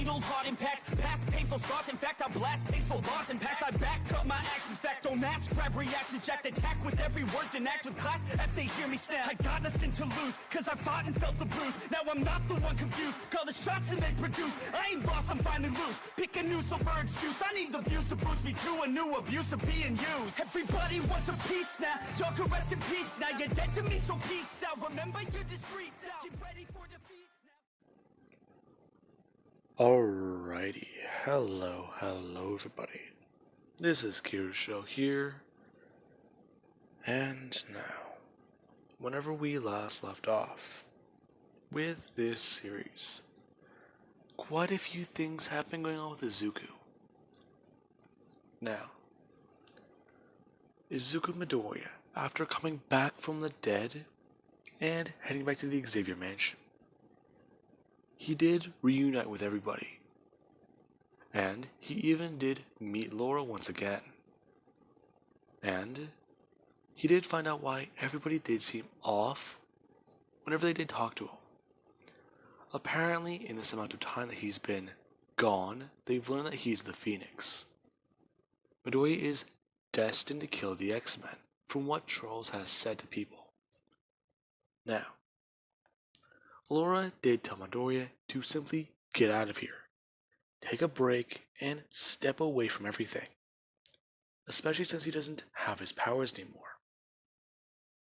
fatal heart impacts, past painful scars. In fact, I blast tasteful bars and pass. I back up my actions, fact don't ask, grab reactions, jacked attack with every word, then act with class as they hear me snap. I got nothing to lose, cause I fought and felt the bruise. Now I'm not the one confused, call the shots and they produce. I ain't lost, I'm finally loose. Pick a new silver excuse, I need the views to boost me to a new abuse of being used. Everybody wants a piece now, y'all can rest in peace now. You're dead to me, so peace out. Remember, you're just freaked out. Get ready for defeat now. Alrighty, hello everybody. This is Show here, and now, whenever we last left off with this series, quite a few things have been going on with Izuku. Now, Izuku Midoriya, after coming back from the dead and heading back to the Xavier Mansion, he did reunite with everybody, and he even did meet Laura once again, and he did find out why everybody did seem off whenever they did talk to him. Apparently, in this amount of time that he's been gone, they've learned that he's the Phoenix. Midoriya is destined to kill the X-Men, from what Charles has said to people. Now, Laura did tell Midoriya to simply get out of here, take a break, and step away from everything, especially since he doesn't have his powers anymore.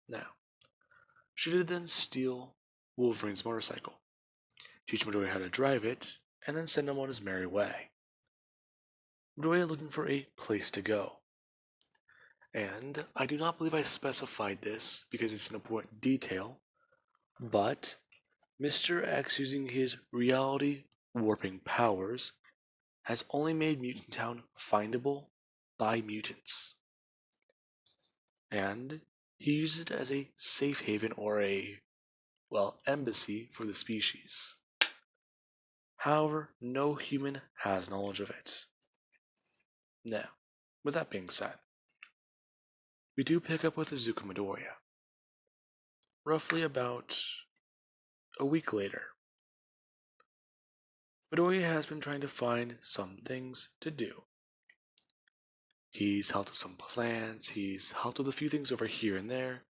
Now, she did then steal Wolverine's motorcycle, teach Midoriya how to drive it, and then send him on his merry way. Midoriya looking for a place to go. And I do not believe I specified this because it's an important detail, but Mr. X, using his reality warping powers, has only made Mutant Town findable by mutants. And he uses it as a safe haven or a, embassy for the species. However, no human has knowledge of it. Now, with that being said, we do pick up with Izuku Midoriya. Roughly about a week later, Midoriya has been trying to find some things to do. He's helped with some plans, he's helped with a few things over here and there,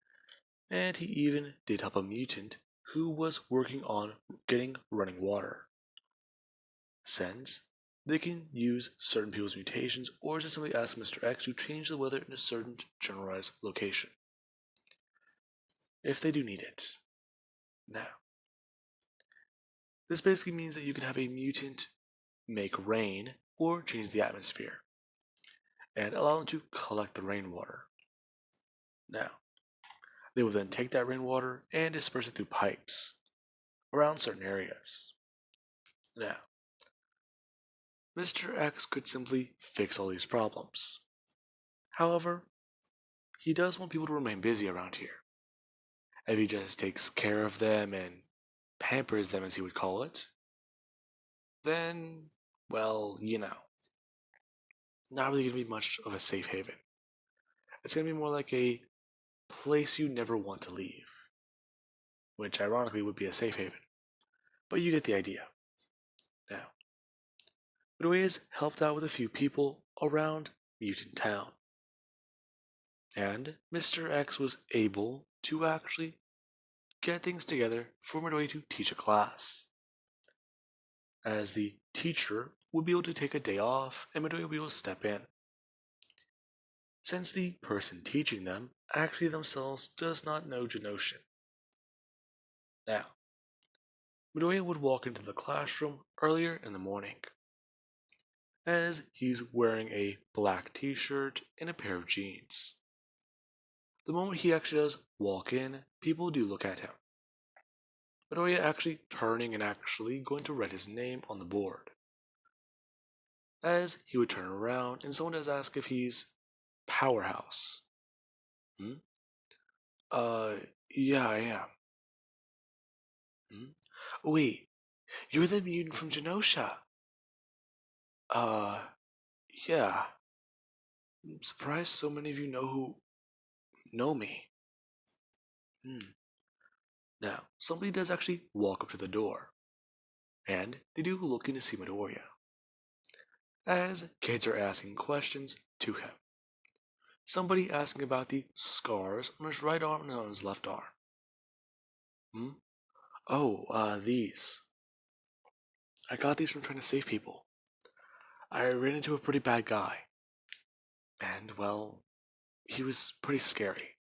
and he even did help a mutant who was working on getting running water. Since they can use certain people's mutations or just simply ask Mr. X to change the weather in a certain generalized location, if they do need it. Now, this basically means that you can have a mutant make rain or change the atmosphere, and allow them to collect the rainwater. Now, they will then take that rainwater and disperse it through pipes around certain areas. Now, Mr. X could simply fix all these problems. However, he does want people to remain busy around here. If he just takes care of them and pampers them, as he would call it, then, not really going to be much of a safe haven. It's going to be more like a place you never want to leave, which ironically would be a safe haven. But you get the idea. Now, Midoriya has helped out with a few people around Mutant Town, and Mr. X was able to actually get things together for Midoriya to teach a class, as the teacher would be able to take a day off and Midoriya would be able to step in, since the person teaching them actually themselves does not know Genoshan. Now, Midoriya would walk into the classroom earlier in the morning, as he's wearing a black t-shirt and a pair of jeans. The moment he actually does walk in, people do look at him. Midoriya actually turning and actually going to write his name on the board. As he would turn around and someone does ask if he's Powerhouse. Yeah, I am. Wait, you're the mutant from Genosha. Yeah. I'm surprised so many of you know me. Now, somebody does actually walk up to the door, and they do looking to see Midoriya, as kids are asking questions to him. Somebody asking about the scars on his right arm and on his left arm. Hmm? Oh, these. I got these from trying to save people. I ran into a pretty bad guy. And, well, he was pretty scary.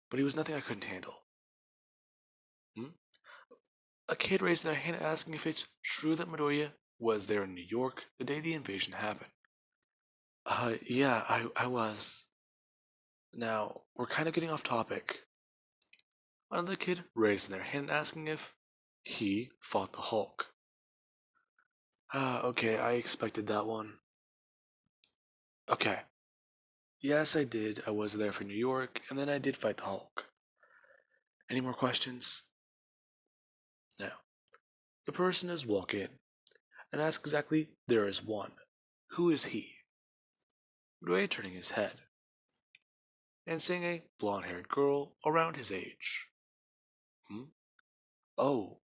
But he was nothing I couldn't handle. Hmm? A kid raising their hand asking if it's true that Midoriya was there in New York the day the invasion happened. Yeah, I was. Now, we're kind of getting off topic. Another kid raising their hand asking if he fought the Hulk. Okay, I expected that one. Okay. Yes, I did. I was there for New York, and then I did fight the Hulk. Any more questions? Now, the person does walk in and ask exactly there is one. Who is he? Midoriya turning his head and seeing a blonde-haired girl around his age. Hmm? Oh,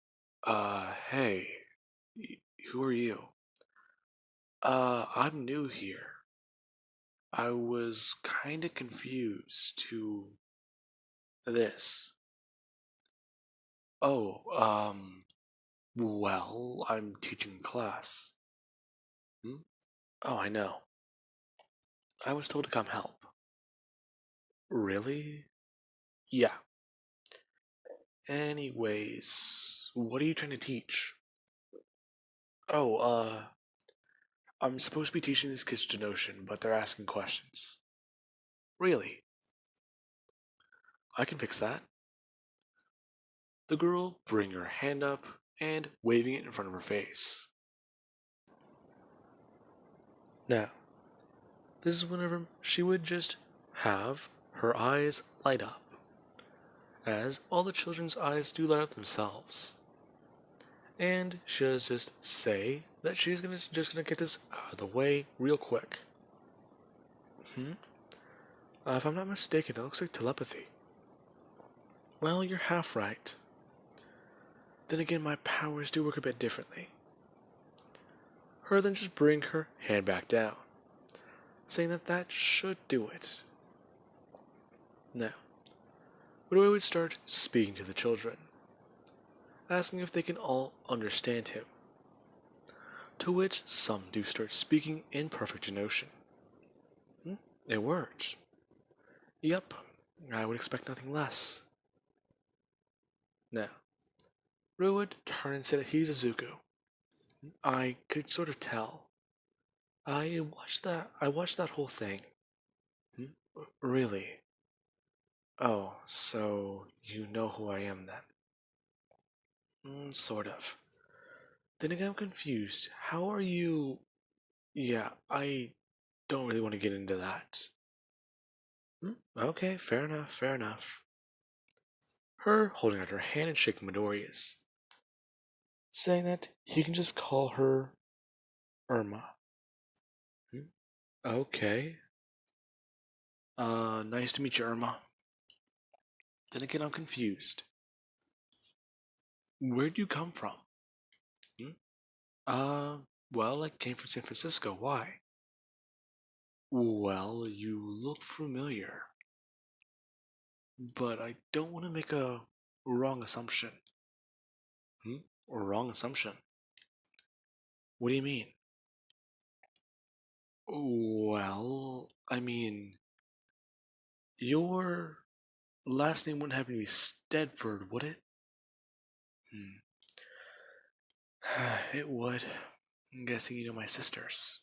hey. Who are you? I'm new here. I was kinda confused to this. Oh, well, I'm teaching class. Hmm? Oh, I know. I was told to come help. Really? Yeah. Anyways, what are you trying to teach? Oh, I'm supposed to be teaching these kids Genoshin, but they're asking questions. Really? I can fix that. The girl bringing her hand up and waving it in front of her face. Now, this is whenever she would just have her eyes light up, as all the children's eyes do light up themselves. And she'll just say that she's just gonna get this out of the way real quick. Hmm? If I'm not mistaken, that looks like telepathy. Well, you're half right. Then again, my powers do work a bit differently. Her then just bring her hand back down, saying that that should do it. Now, Midori would start speaking to the children, asking if they can all understand him. To which some do start speaking in perfect Genoshin. It worked. Yup, I would expect nothing less. Now, Rui would turn and say that he's Izuku. I could sort of tell. I watched that whole thing. Hmm? Really? Oh, so you know who I am then? Sort of. Then again, I'm confused. How are you? Yeah, I don't really want to get into that. Okay, fair enough, fair enough. Her holding out her hand and shaking Midoriya's, saying that he can just call her Irma. Hmm? Okay. Nice to meet you, Irma. Then again, I'm confused. Where'd you come from? Hmm? Well, I came from San Francisco. Why? Well, you look familiar, but I don't want to make a wrong assumption. Or wrong assumption? What do you mean? Well, I mean, your last name wouldn't happen to be Stedford, would it? Hmm. It would. I'm guessing you know my sisters.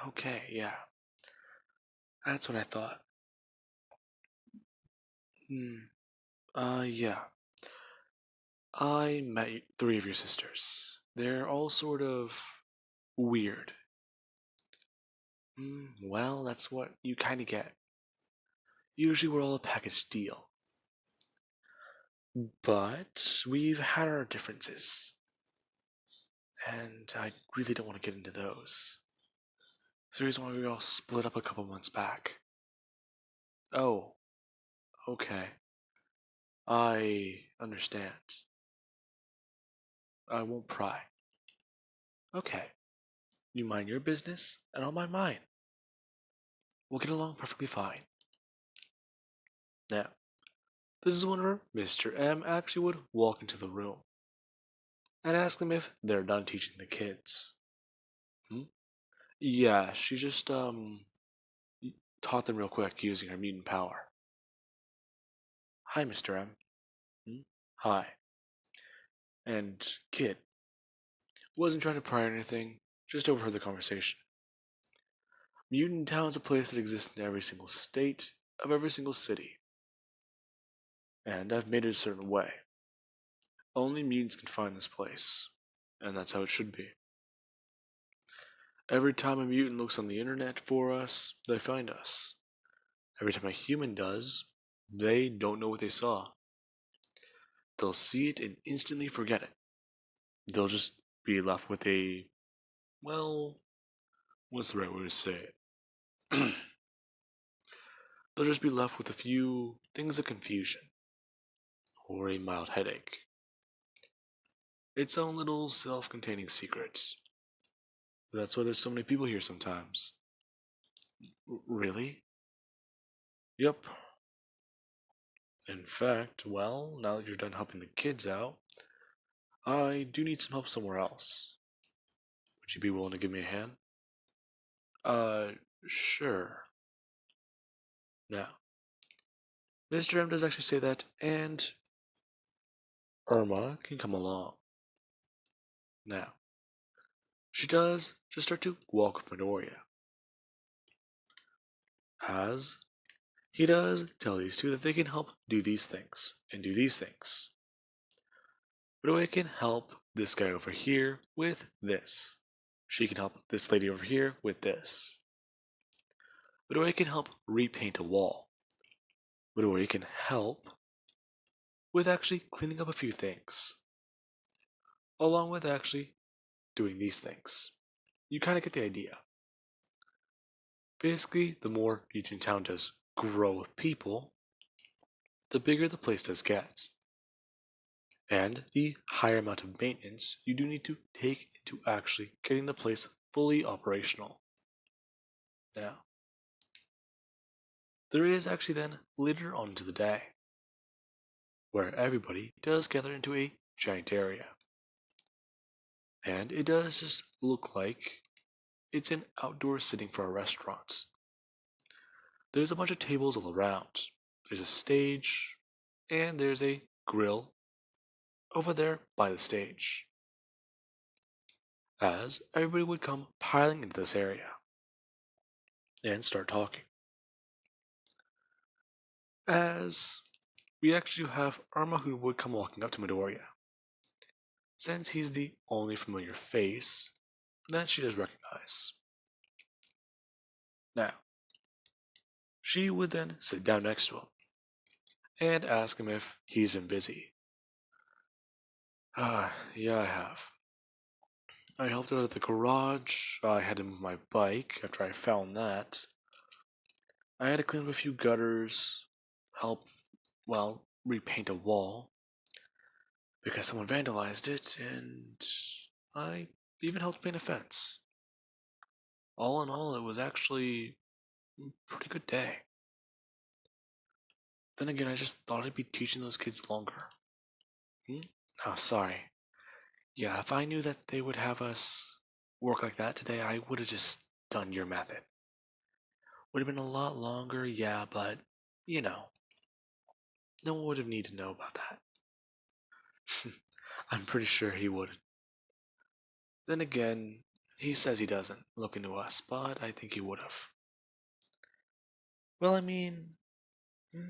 Okay, yeah. That's what I thought. Hmm. Yeah. I met three of your sisters. They're all sort of weird. Well, that's what you kind of get. Usually we're all a package deal. But we've had our differences. And I really don't want to get into those. It's the reason why we all split up a couple months back. Oh, okay. I understand. I won't pry. Okay. You mind your business, and I'll mind mine. We'll get along perfectly fine. Now, this is whenever Mr. M actually would walk into the room and ask them if they're done teaching the kids. Hmm? Yeah, she just, taught them real quick using her mutant power. Hi, Mr. M. Hmm? Hi. And, kid, wasn't trying to pry or anything, just overheard the conversation. Mutant Town is a place that exists in every single state of every single city. And I've made it a certain way. Only mutants can find this place, and that's how it should be. Every time a mutant looks on the internet for us, they find us. Every time a human does, they don't know what they saw. They'll see it and instantly forget it. They'll just be left with a, well, what's the right way to say it? They'll just be left with a few things of confusion, or a mild headache. Its own little self-containing secret. That's why there's so many people here sometimes. Really? Yep. In fact, well, now that you're done helping the kids out, I do need some help somewhere else. Would you be willing to give me a hand? Uh, sure. Now, Mr. M does actually say that, and Irma can come along. Now, she does just start to walk with Midoriya. As he does tell these two that they can help do these things, and do these things. Midoriya can help this guy over here with this. She can help this lady over here with this. Midoriya can help repaint a wall. Midoriya can help with actually cleaning up a few things, along with actually doing these things. You kind of get the idea. Basically, the more Mutant Town does grow with people, the bigger the place does get. And the higher amount of maintenance you do need to take into actually getting the place fully operational. Now, there is actually then later on into the day, where everybody does gather into a giant area. And it does just look like it's an outdoor sitting for a restaurant. There's a bunch of tables all around. There's a stage, and there's a grill over there by the stage. As everybody would come piling into this area and start talking. As we actually have Irma who would come walking up to Midoriya. Since he's the only familiar face that she does recognize. Now, she would then sit down next to him and ask him if he's been busy. Yeah, I have. I helped out at the garage. I had to move my bike after I found that. I had to clean up a few gutters, help, well, repaint a wall because someone vandalized it, and I even helped paint a fence. All in all, it was actually a pretty good day. Then again, I just thought I'd be teaching those kids longer. Oh, sorry. Yeah, if I knew that they would have us work like that today, I would have just done your method. Would have been a lot longer, yeah, but, you know, no one would have needed to know about that. I'm pretty sure he wouldn't. Then again, he says he doesn't look into us, but I think he would have. Well, I mean,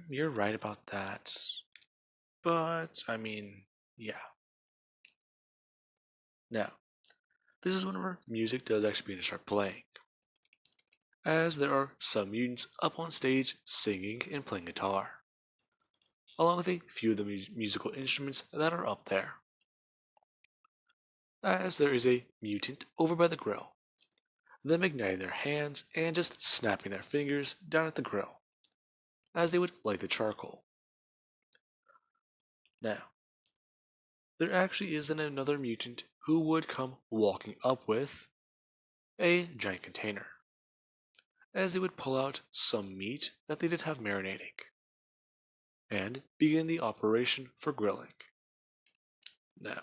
you're right about that. But, I mean, yeah. Now, this is whenever music does actually begin to start playing. As there are some mutants up on stage singing and playing guitar, along with a few of the musical instruments that are up there. As there is a mutant over by the grill, them igniting their hands and just snapping their fingers down at the grill, as they would light the charcoal. Now, there actually is then another mutant who would come walking up with a giant container, as they would pull out some meat that they did have marinating, and begin the operation for grilling. Now,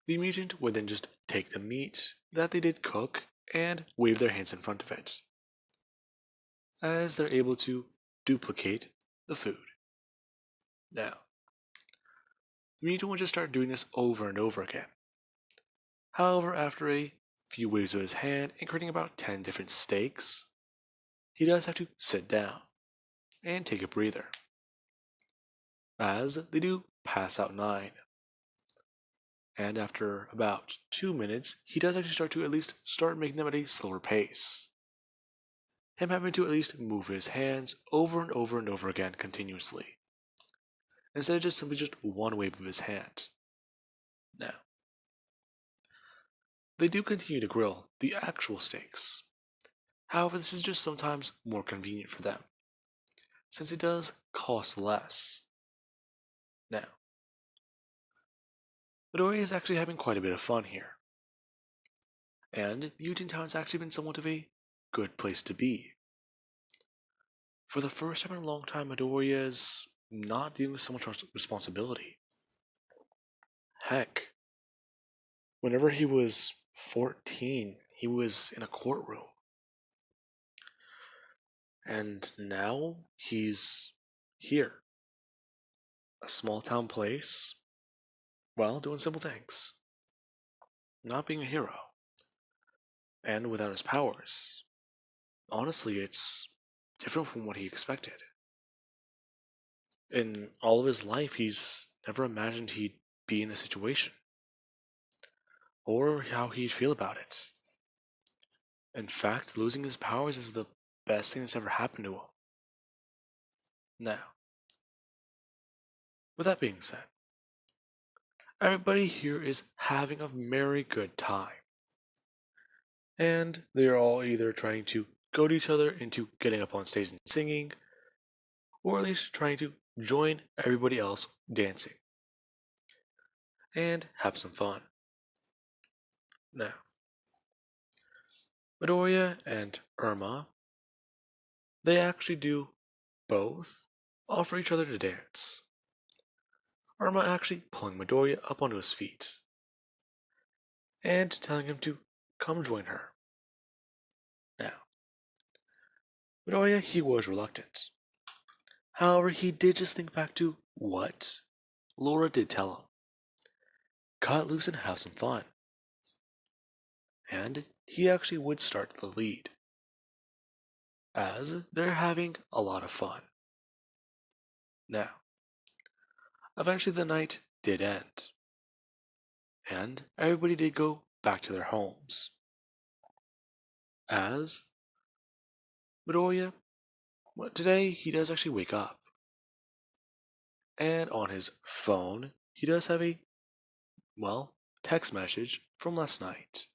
the mutant would then just take the meat that they did cook and wave their hands in front of it, as they're able to duplicate the food. Now, the mutant would just start doing this over and over again. However, after a few waves of his hand and creating about 10 different steaks, he does have to sit down and take a breather, as they do pass out 9. And after about 2 minutes, he does actually start to at least start making them at a slower pace, him having to at least move his hands over and over and over again continuously, instead of just simply just one wave of his hand. Now, they do continue to grill the actual steaks. However, this is just sometimes more convenient for them, since it does cost less. Now, Midoriya is actually having quite a bit of fun here, and Mutant Town has actually been somewhat of a good place to be. For the first time in a long time, Midoriya is not dealing with so much responsibility. Heck, whenever he was 14, he was in a courtroom. And now he's here. A small town place, well, doing simple things. Not being a hero. And without his powers. Honestly, it's different from what he expected. In all of his life, he's never imagined he'd be in this situation, or how he'd feel about it. In fact, losing his powers is the best thing that's ever happened to him. Now, with that being said, everybody here is having a very good time. And they're all either trying to goad each other into getting up on stage and singing, or at least trying to join everybody else dancing and have some fun. Now, Midoriya and Irma, they actually do both offer each other to dance. Irma actually pulling Midoriya up onto his feet and telling him to come join her. Now, Midoriya, he was reluctant. However, he did just think back to what Laura did tell him. Cut loose and have some fun. And he actually would start the lead, as they're having a lot of fun. Now, eventually the night did end, and everybody did go back to their homes. As Midoriya, today he does actually wake up, and on his phone he does have a, text message from last night.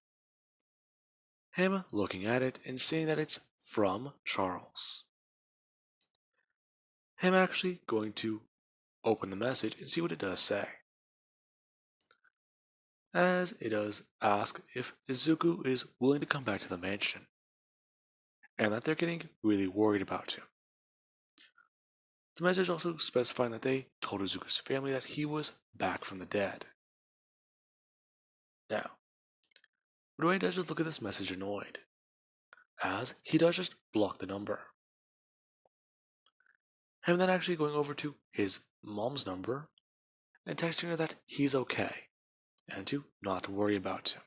Him looking at it and seeing that it's from Charles. Him actually going to open the message and see what it does say. As it does ask if Izuku is willing to come back to the mansion, and that they're getting really worried about him. The message also specifying that they told Izuku's family that he was back from the dead. Now, Midoriya does just look at this message annoyed, as he does just block the number. Him then actually going over to his mom's number and texting her that he's okay and to not worry about him.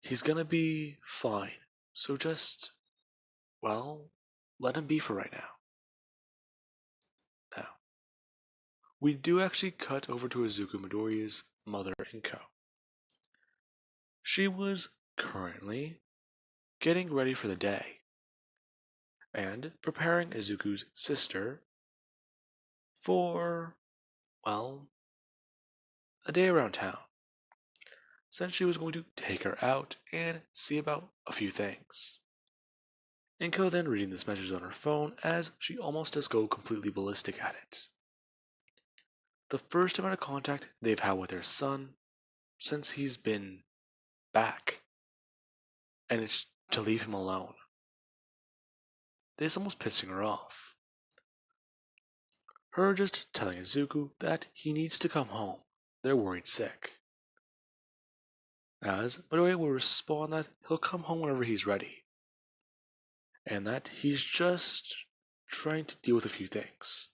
He's gonna be fine, so just, let him be for right now. Now, we do actually cut over to Izuku Midoriya's mother, Inko. She was currently getting ready for the day and preparing Izuku's sister for, a day around town, since she was going to take her out and see about a few things. Inko then reading this message on her phone as she almost does go completely ballistic at it. the first amount of contact they've had with their son since he's been back, and it's to leave him alone. This almost pissing her off. Her just telling Izuku that he needs to come home. They're worried sick. As Midoriya will respond that he'll come home whenever he's ready, and that he's just trying to deal with a few things.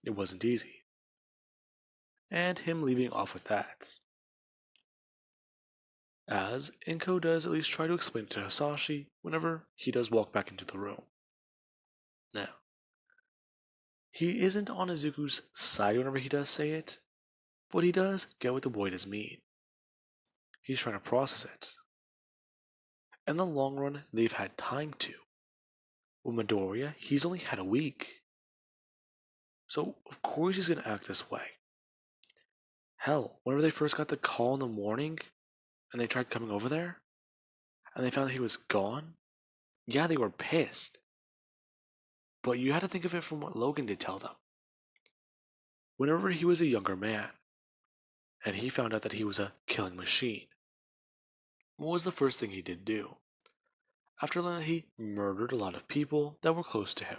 It wasn't easy. And him leaving off with that. As Inko does at least try to explain it to Hisashi whenever he does walk back into the room. Now, he isn't on Izuku's side whenever he does say it, but he does get what the boy does mean. He's trying to process it. In the long run, they've had time to. With Midoriya, he's only had a week. So, of course he's gonna act this way. Hell, whenever they first got the call in the morning, and they tried coming over there, and they found that he was gone, yeah, they were pissed. But you had to think of it from what Logan did tell them. Whenever he was a younger man, and he found out that he was a killing machine, what was the first thing he did do? After learning that he murdered a lot of people that were close to him,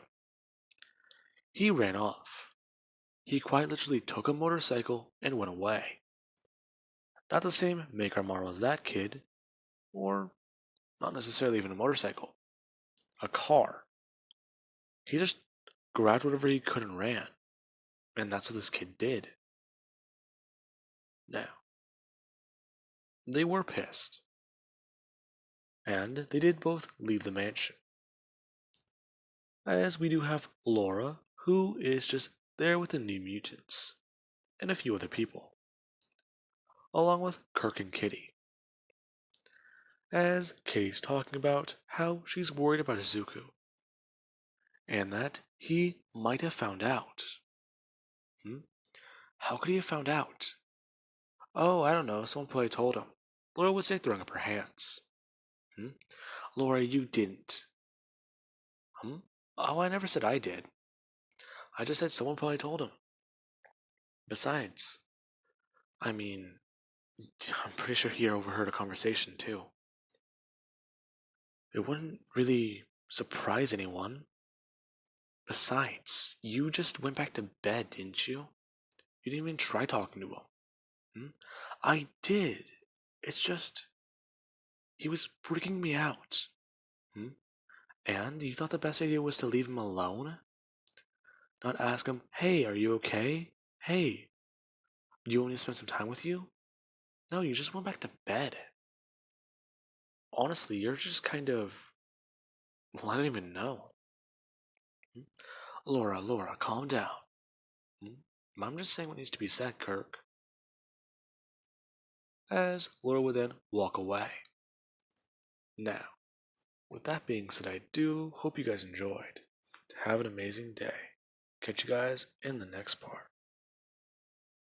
he ran off. He quite literally took a motorcycle and went away. Not the same make or model as that kid, or not necessarily even a motorcycle, a car. He just grabbed whatever he could and ran, and that's what this kid did. Now, they were pissed, and they did both leave the mansion. As we do have Laura, who is just there with the New Mutants, and a few other people, along with Kirk and Kitty. As Kitty's talking about how she's worried about Izuku, and that he might have found out. How could he have found out? Oh, I don't know, someone probably told him. Laura would say, throwing up her hands. Laura, you didn't. Oh, I never said I did. I just said someone probably told him. Besides, I mean, I'm pretty sure he overheard a conversation too. It wouldn't really surprise anyone. Besides, you just went back to bed, didn't you? You didn't even try talking to him. I did. It's just, he was freaking me out. And you thought the best idea was to leave him alone? Not ask him, hey, are you okay? Hey, do you want me to spend some time with you? No, you just went back to bed. Honestly, you're just kind of, well, I don't even know. Laura, calm down. I'm just saying what needs to be said, Kirk. As Laura would then walk away. Now, with that being said, I do hope you guys enjoyed. Have an amazing day. Catch you guys in the next part.